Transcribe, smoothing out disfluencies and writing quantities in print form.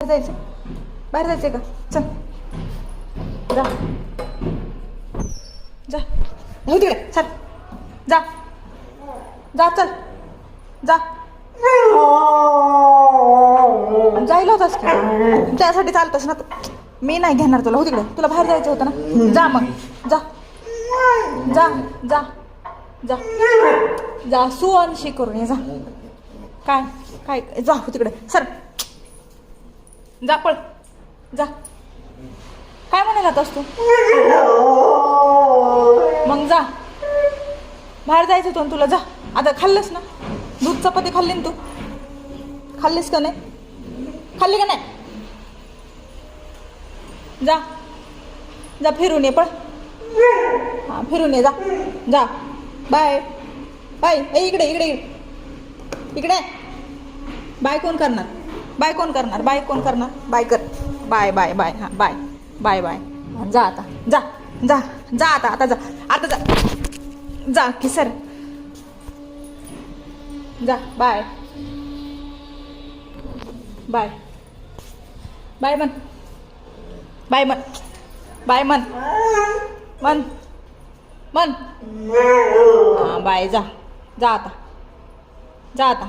जायचं बाहेर जायचंय का? चल जा जा हो तिकडे चल जा जा चल जा जायला होतास की त्यासाठी चालतस ना. मी नाही घेणार तुला. हो तिकडे तुला बाहेर जायचं होतं ना. जा मग जा जा जा जा जा सुवंशी करून ये जा. काय काय जा हो तिकडे सर जा पळ जा. काय म्हणायला जातोस तू? मग जा बाहेर जायचं होतं तुला. जा आता खाल्लंस ना दूध चपाती खाल्ली ना तू. खाल्लीस का नाही? खाल्ली का नाही? जा जा फिरून ये पळ. हां फिरून ये जा जा बाय बाय. इकडे इकडे इकडे इकडे बाय कोण करणार? बाय कोण करणार? बाय कोण करणार? बाय कर. बाय बाय बाय हां बाय बाय बाय. जा आता जा जा जा आता आता जा आता जा जा की सर जा बाय बाय बाय मन बाय मन बाय मन मन मन हां बाय जा जा आता जा आता.